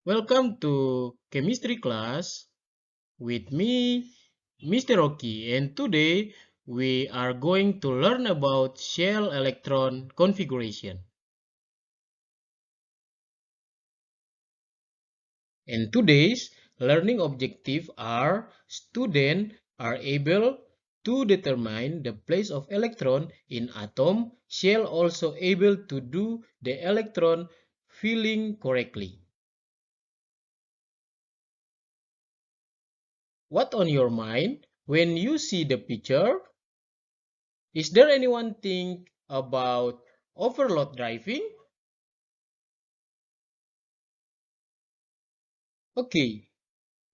Welcome to chemistry class with me, Mr. Rocky, and today we are going to learn about shell electron configuration. And today's learning objective are students are able to determine the place of electron in atom, shell also able to do the electron filling correctly. What on your mind when you see the picture? Is there anyone think about overload driving? Okay,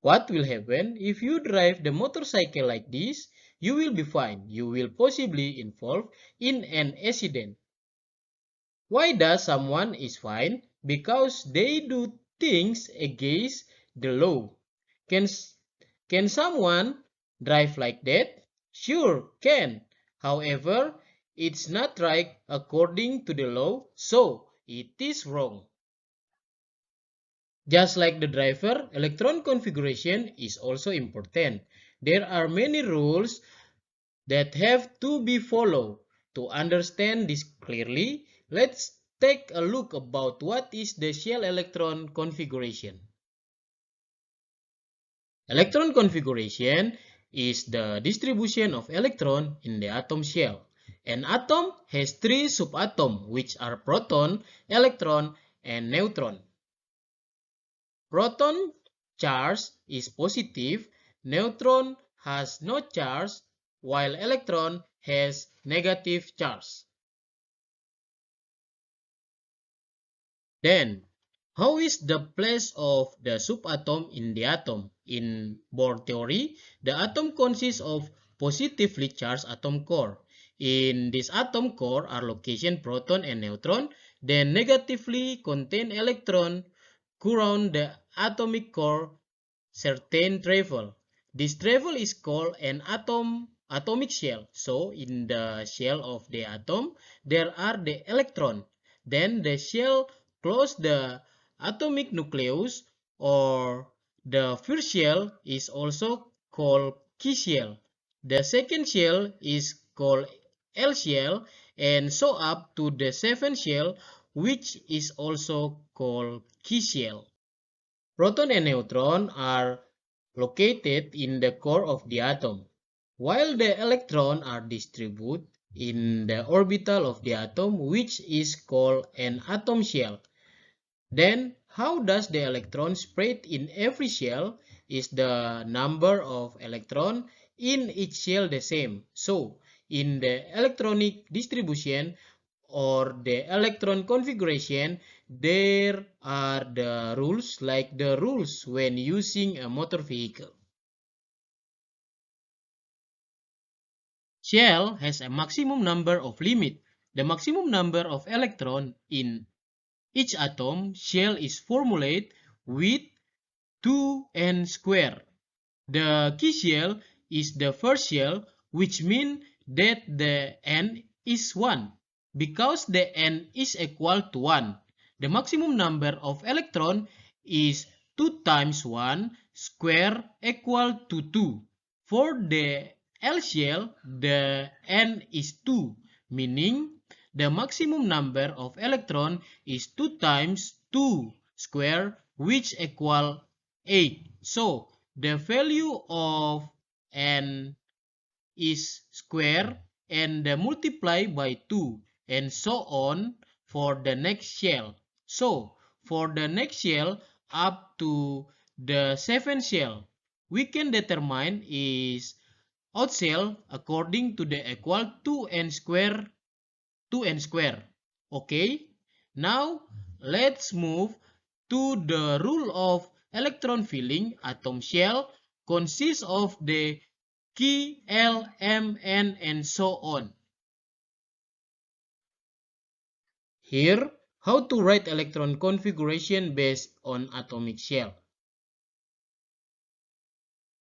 what will happen if you drive the motorcycle like this? You will be fine. You will possibly involved in an accident. Why does someone is fine? Because they do things against the law. Can can someone drive like that? Sure, can. However, it's not right according to the law, so it is wrong. Just like the driver, electron configuration is also important. There are many rules that have to be followed. To understand this clearly, let's take a look about what is the shell electron configuration. Electron configuration is the distribution of electron in the atom shell. An atom has three subatoms, which are proton, electron, and neutron. Proton charge is positive, neutron has no charge, while electron has negative charge. Then, how is the place of the subatom in the atom? In Bohr theory, the atom consists of positively charged atom core. In this atom core are location proton and neutron, then negatively contain electron surround the atomic core certain travel. This travel is called an atomic shell. So in the shell of the atom, there are the electron. Then the shell close the atomic nucleus, or the first shell is also called key shell. The second shell is called L shell, and so up to the seventh shell, which is also called key shell. Proton and neutron are located in the core of the atom, while the electrons are distributed in the orbital of the atom, which is called an atom shell. Then, how does the electron spread in every shell? Is the number of electrons in each shell the same? So, in the electronic distribution or the electron configuration, there are the rules like the rules when using a motor vehicle. Shell has a maximum number of limit. The maximum number of electrons in each atom shell is formulated with 2n square. The key shell is the first shell, which means that the n is 1. Because the n is equal to 1, the maximum number of electrons is 2 times 1 square equal to 2. For the L shell, the n is 2, meaning the maximum number of electrons is 2 times 2 square, which equal 8. So, the value of n is square and multiply by 2 and so on for the next shell. So, for the next shell up to the seventh shell, we can determine is out shell according to the equal 2n square 2n square. Okay, now let's move to the rule of electron filling. Atom shell consists of the key, L, M, N, and so on. Here, how to write electron configuration based on atomic shell.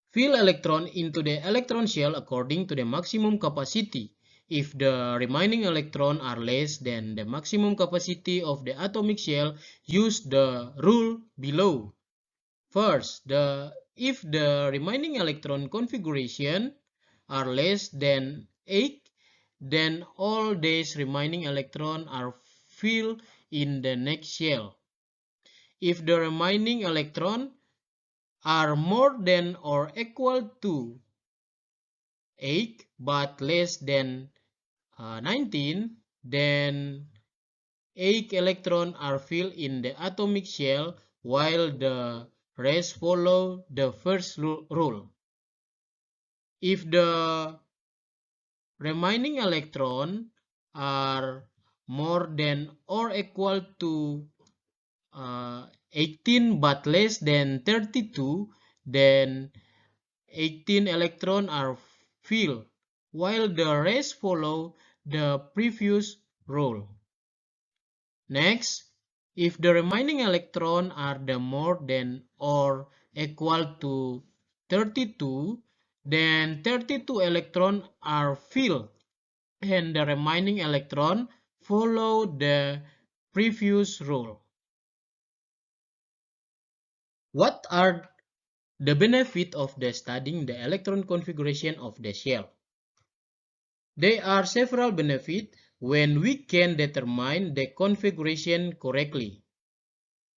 Fill electron into the electron shell according to the maximum capacity. If the remaining electrons are less than the maximum capacity of the atomic shell, use the rule below. First, if the remaining electron configuration are less than 8, then all these remaining electrons are filled in the next shell. If the remaining electrons are more than or equal to 8 but less than 19, then 8 electrons are filled in the atomic shell while the rest follow the first rule. If the remaining electrons are more than or equal to 18 but less than 32, then 18 electrons are filled, while the rest follow the previous rule. Next, if the remaining electrons are the more than or equal to 32, then 32 electrons are filled, and the remaining electrons follow the previous rule. What are the benefits of studying the electron configuration of the shell? There are several benefits when we can determine the configuration correctly.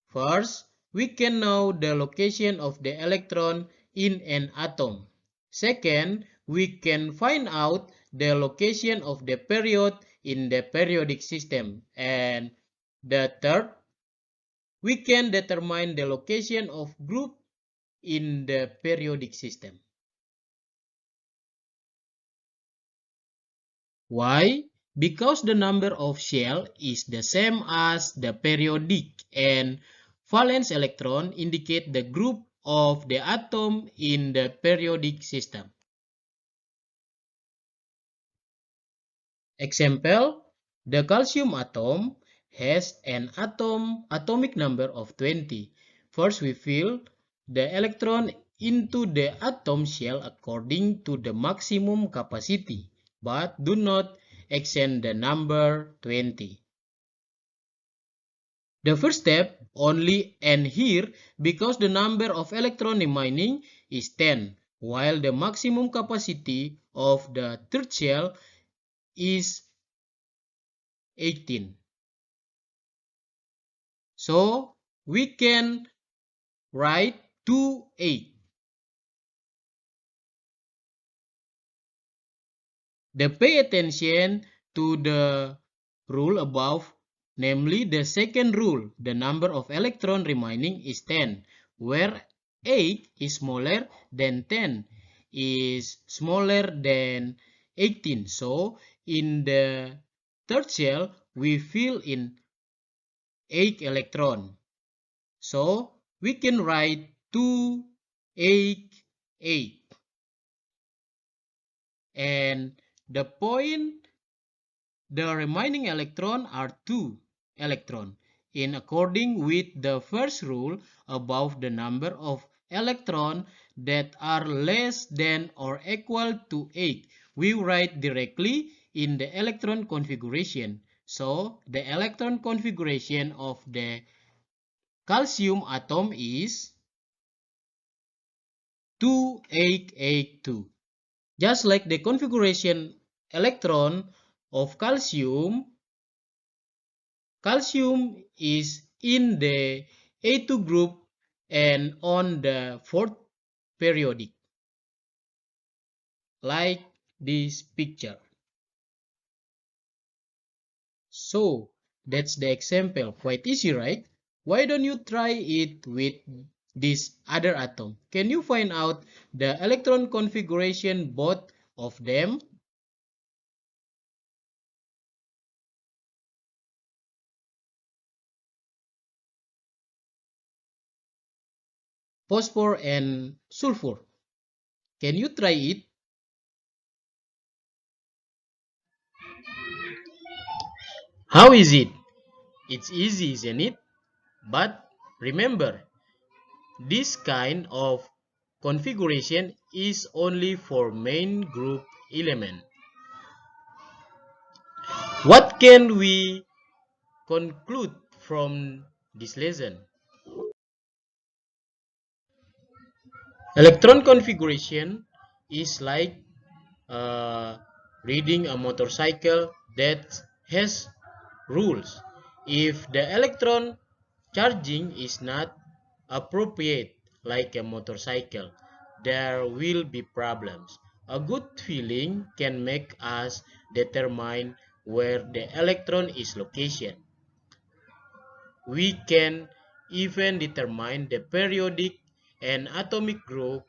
First, we can know the location of the electron in an atom. Second, we can find out the location of the period in the periodic system. And the third, we can determine the location of group in the periodic system. Why? Because the number of shells is the same as the periodic, and valence electron indicate the group of the atom in the periodic system. Example, the calcium atom has an atomic number of 20. First, we fill the electron into the atom shell according to the maximum capacity, but do not exceed the number 20. The first step only ends here because the number of electrons remaining is 10, while the maximum capacity of the third shell is 18. So we can write 2, 8. Pay attention to the rule above, namely the second rule. The number of electrons remaining is 10, where 8 is smaller than 10 is smaller than 18. So in the third shell, we fill in 8 electrons. So we can write 2, 8, 8. And the point, the remaining electrons are 2 electrons. In according with the first rule above, the number of electrons that are less than or equal to 8, we write directly in the electron configuration. So the electron configuration of the calcium atom is 2882. Just like the configuration electron of calcium, calcium is in the A2 group and on the fourth periodic, like this picture. So that's the example. Quite easy, right? Why don't you try it with this other atom? Can you find out the electron configuration both of them? Phosphor and sulfur. Can you try it? How is it? It's easy, isn't it? But remember, this kind of configuration is only for main group element. What can we conclude from this lesson? Electron configuration is like reading a motorcycle that has rules. If the electron charging is not appropriate like a motorcycle, there will be problems. A good feeling can make us determine where the electron is located. We can even determine the periodic and atomic group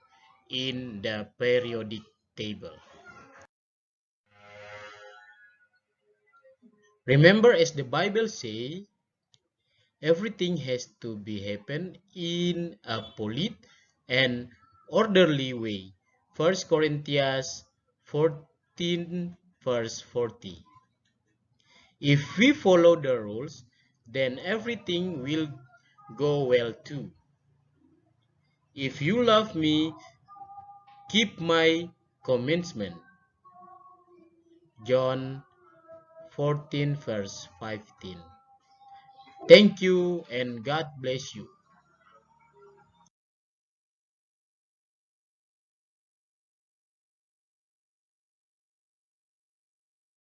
in the periodic table. Remember, as the Bible says, everything has to be happen in a polite and orderly way. 1 Corinthians 14 verse 40. If we follow the rules, then everything will go well too. If you love me, keep my commandment. John 14 verse 15. Thank you and God bless you.